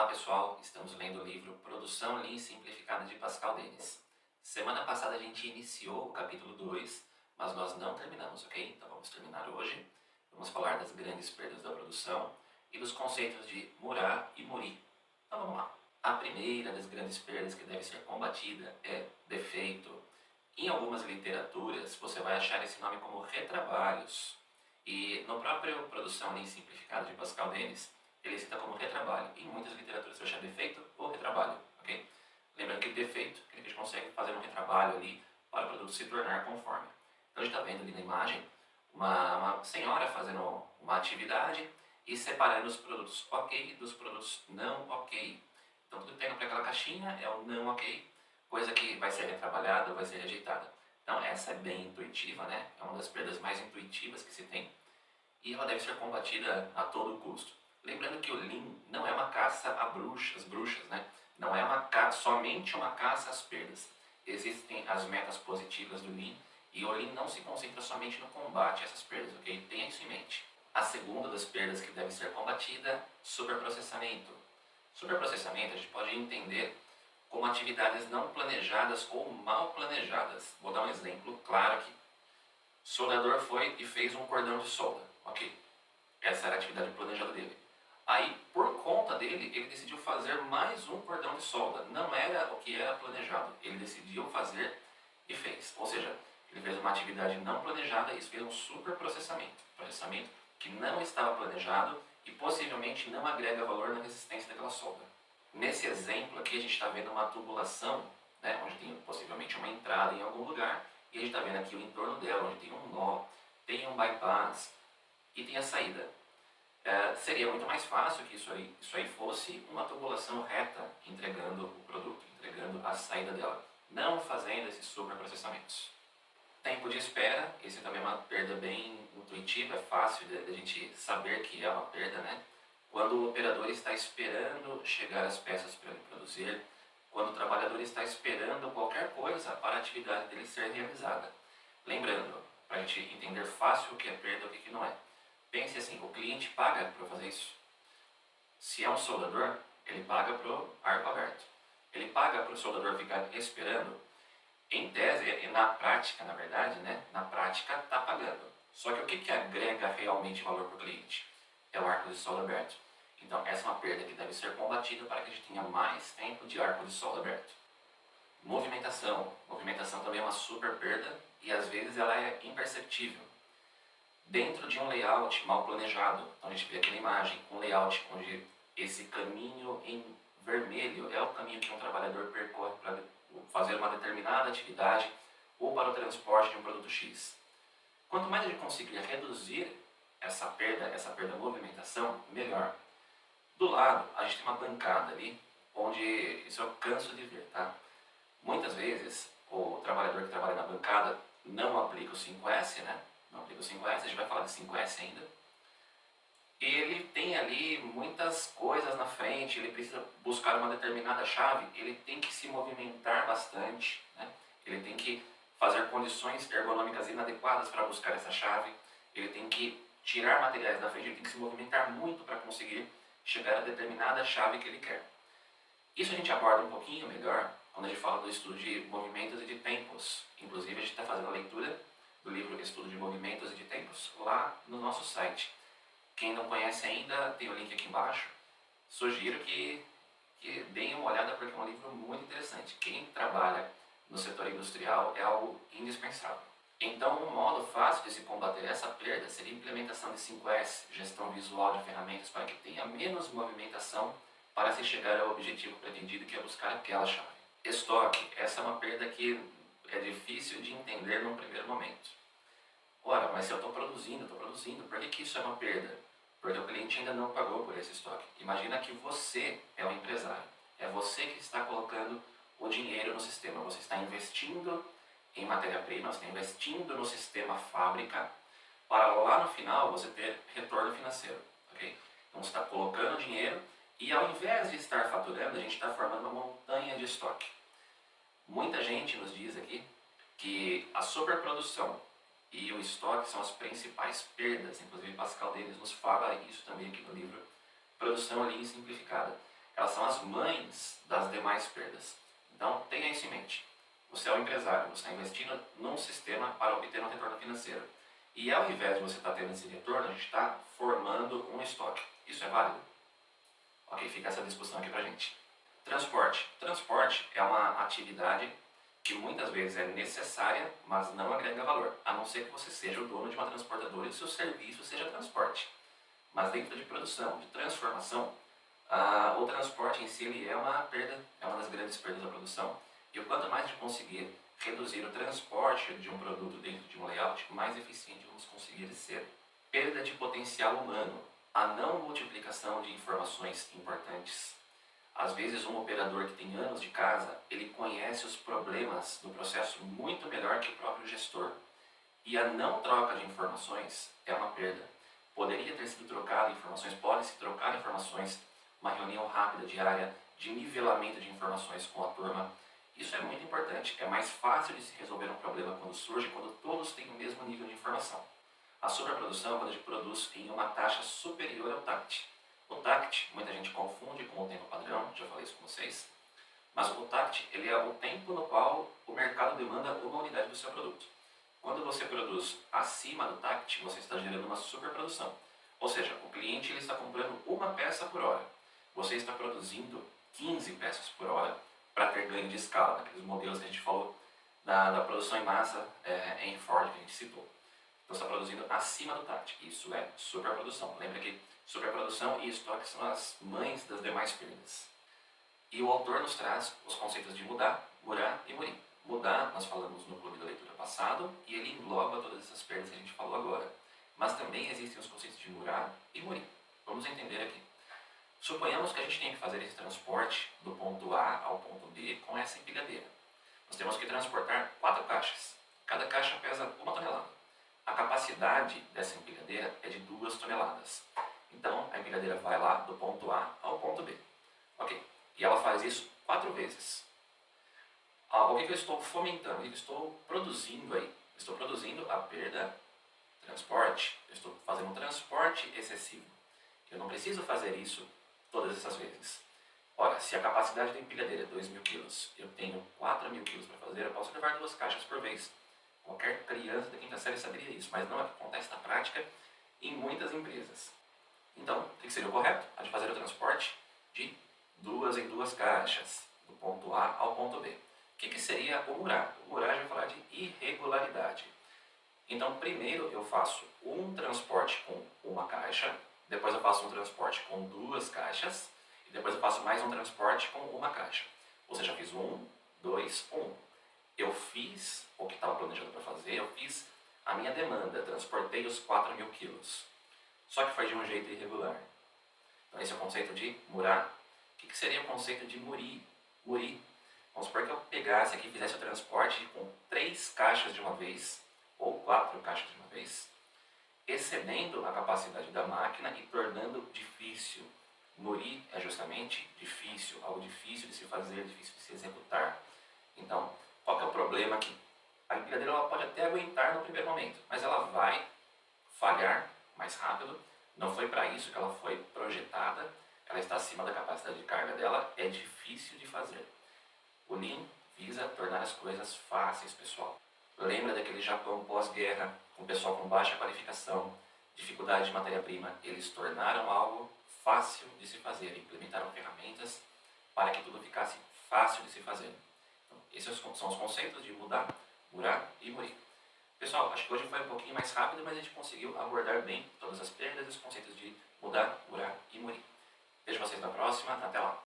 Olá pessoal, estamos lendo o livro Produção Lean Simplificada de Pascal Denis. Semana passada a gente iniciou o capítulo 2, mas nós não terminamos, ok? Então vamos terminar hoje. Vamos falar das grandes perdas da produção e dos conceitos de Murat e Muri. Então vamos lá. A primeira das grandes perdas que deve ser combatida é defeito. Em algumas literaturas você vai achar esse nome como retrabalhos. E no próprio Produção Lean Simplificada de Pascal Denis, ele cita como retrabalho. Em muitas literaturas você vai achar defeito ou retrabalho, ok? Lembrando que defeito, que a gente consegue fazer um retrabalho ali para o produto se tornar conforme. Então a gente está vendo ali na imagem uma senhora fazendo uma atividade e separando os produtos ok dos produtos não ok. Então tudo que tem naquela caixinha é o não ok, coisa que vai ser retrabalhada ou vai ser rejeitada. Então essa é bem intuitiva, né? É uma das perdas mais intuitivas que se tem e ela deve ser combatida a todo custo. Lembrando que o Lean não é uma caça a bruxas, né? Não é somente uma caça às perdas. Existem as metas positivas do Lean e o Lean não se concentra somente no combate a essas perdas, ok? Tenha isso em mente. A segunda das perdas que deve ser combatida, superprocessamento. Superprocessamento a gente pode entender como atividades não planejadas ou mal planejadas. Vou dar um exemplo claro aqui. Soldador foi e fez um cordão de solda, ok? Essa era a atividade planejada dele. Aí, por conta dele, ele decidiu fazer mais um cordão de solda. Não era o que era planejado. Ele decidiu fazer e fez. Ou seja, ele fez uma atividade não planejada e isso fez um superprocessamento. Processamento que não estava planejado e possivelmente não agrega valor na resistência daquela solda. Nesse exemplo aqui, a gente está vendo uma tubulação, né, onde tem possivelmente uma entrada em algum lugar, e a gente está vendo aqui o entorno dela, onde tem um nó, tem um bypass e tem a saída. Seria muito mais fácil que isso aí fosse uma tubulação reta, entregando o produto, entregando a saída dela, não fazendo esses superprocessamentos. Tempo de espera, esse também é uma perda bem intuitiva, é fácil de a gente saber que é uma perda, né? Quando o operador está esperando chegar as peças para ele produzir, quando o trabalhador está esperando qualquer coisa para a atividade dele ser realizada. Lembrando, para a gente entender fácil o que é perda e o que não é. Pense assim, o cliente paga para fazer isso. Se é um soldador, ele paga para o arco aberto. Ele paga para o soldador ficar esperando. Em tese, e na prática, na verdade, né? Na prática está pagando. Só que o que agrega realmente valor para o cliente? É o arco de solda aberto. Então essa é uma perda que deve ser combatida para que a gente tenha mais tempo de arco de solda aberto. Movimentação. Movimentação também é uma super perda e às vezes ela é imperceptível. Dentro de um layout mal planejado, então a gente vê aqui na imagem, um layout onde esse caminho em vermelho é o caminho que um trabalhador percorre para fazer uma determinada atividade ou para o transporte de um produto X. Quanto mais a gente conseguir reduzir essa perda movimentação, melhor. Do lado, a gente tem uma bancada ali, onde isso eu canso de ver, tá? Muitas vezes, o trabalhador que trabalha na bancada não aplica o 5S, né? Não aplica o 5S, a gente vai falar de 5S ainda. Ele tem ali muitas coisas na frente, ele precisa buscar uma determinada chave, ele tem que se movimentar bastante, né? Ele tem que fazer condições ergonômicas inadequadas para buscar essa chave, ele tem que tirar materiais da frente, ele tem que se movimentar muito para conseguir chegar a determinada chave que ele quer. Isso a gente aborda um pouquinho melhor quando a gente fala do estudo de movimentos e de tempos. Inclusive a gente está fazendo a leitura do livro Estudo de Movimentos e de Tempos lá no nosso site. Quem não conhece ainda, tem o link aqui embaixo. Sugiro que deem uma olhada porque é um livro muito interessante. Quem trabalha no setor industrial é algo indispensável. Então, um modo fácil de se combater essa perda seria a implementação de 5S, gestão visual de ferramentas, para que tenha menos movimentação para se chegar ao objetivo pretendido, que é buscar aquela chave. Estoque, essa é uma perda que é difícil de entender num primeiro momento. Ora, mas se eu estou produzindo, por que isso é uma perda? Porque o cliente ainda não pagou por esse estoque. Imagina que você é o empresário, é você que está colocando o dinheiro no sistema, você está investindo em matéria-prima, você está investindo no sistema fábrica, para lá no final você ter retorno financeiro, ok? Então você está colocando dinheiro e ao invés de estar faturando, a gente está formando uma montanha de estoque. Muita gente nos diz aqui que a superprodução e o estoque são as principais perdas, inclusive Pascal Denis nos fala isso também aqui no livro Produção Lean Simplificada. elas são as mães das demais perdas. Então, tenha isso em mente. Você é um empresário, você está investindo num sistema para obter um retorno financeiro. E ao invés de você estar tendo esse retorno, a gente está formando um estoque. Isso é válido? Ok, fica essa discussão aqui pra gente. Transporte. Transporte é uma atividade que muitas vezes é necessária, mas não agrega valor, a não ser que você seja o dono de uma transportadora e o seu serviço seja transporte. Mas dentro de produção, de transformação, o transporte em si ele é uma perda, é uma das grandes perdas da produção. E o quanto mais a gente conseguir reduzir o transporte de um produto dentro de um layout, mais eficiente vamos conseguir ser. Perda de potencial humano, a não multiplicação de informações importantes. Às vezes um operador que tem anos de casa, ele conhece os problemas do processo muito melhor que o próprio gestor. E a não troca de informações é uma perda. Poderia ter sido trocado informações, pode-se trocar informações, uma reunião rápida diária, de nivelamento de informações com a turma. Isso é muito importante. É mais fácil de se resolver um problema quando surge, quando todos têm o mesmo nível de informação. A sobreprodução é quando a gente produz em uma taxa superior ao TACT. O TACT, muita gente confunde com o tempo padrão, já falei isso com vocês, mas o TACT ele é o tempo no qual o mercado demanda uma unidade do seu produto. Quando você produz acima do TACT, você está gerando uma superprodução. Ou seja, o cliente ele está comprando uma peça por hora. Você está produzindo 15 peças por hora para ter ganho de escala, naqueles modelos que a gente falou da produção em massa em Ford, que a gente citou. Então você está produzindo acima do TACT. Isso é superprodução. Lembra que superprodução e estoque são as mães das demais perdas. E o autor nos traz os conceitos de mudar, murar e morir. Mudar, nós falamos no clube da leitura passado, e ele engloba todas essas perdas que a gente falou agora. Mas também existem os conceitos de murar e morir. Vamos entender aqui. Suponhamos que a gente tem que fazer esse transporte do ponto A ao ponto B com essa empilhadeira. Nós temos que transportar 4 caixas. Cada caixa pesa 1 tonelada. A capacidade dessa empilhadeira é de 2 toneladas. Então, a empilhadeira vai lá do ponto A ao ponto B. Ok. E ela faz isso 4 vezes. O que eu estou fomentando? O que eu estou produzindo aí? Estou produzindo a perda, transporte. Eu estou fazendo um transporte excessivo. Eu não preciso fazer isso todas essas vezes. Ora, se a capacidade da empilhadeira é 2.000 kg, eu tenho 4.000 kg para fazer, eu posso levar 2 caixas por vez. Qualquer criança da quinta série saberia isso, mas não é o que acontece na prática em muitas empresas. Então, o que seria o correto? A de fazer o transporte de 2 em 2 caixas, do ponto A ao ponto B. O que seria o murar? O murar a gente vai falar de irregularidade. Então, primeiro eu faço um transporte com uma caixa, depois eu faço um transporte com 2 caixas, e depois eu faço mais um transporte com uma caixa. Ou seja, eu fiz 1, 2, 1. Eu fiz o que estava planejado para fazer, eu fiz a minha demanda, transportei os 4.000 quilos. Só que foi de um jeito irregular. Então esse é o conceito de murar. O que seria o conceito de murir? Murir. Vamos supor que eu pegasse aqui e fizesse o transporte com 3 caixas de uma vez, ou 4 caixas de uma vez, excedendo a capacidade da máquina e tornando difícil. Murir é justamente difícil, algo difícil de se fazer, difícil de se executar. Então, qual que é o problema aqui? A empilhadeira ela pode até aguentar no primeiro momento, mas ela vai falhar mais rápido. Não foi para isso que ela foi projetada, ela está acima da capacidade de carga dela, é difícil de fazer. O Lean visa tornar as coisas fáceis, pessoal. Lembra daquele Japão pós-guerra, com o pessoal com baixa qualificação, dificuldade de matéria-prima? Eles tornaram algo fácil de se fazer, implementaram ferramentas para que tudo ficasse fácil de se fazer. Então, esses são os conceitos de mudar, murar e morir. Pessoal, acho que hoje foi um pouquinho mais rápido, mas a gente conseguiu abordar bem todas as perdas e os conceitos de mudar, murar e morir. Vejo vocês na próxima, até lá!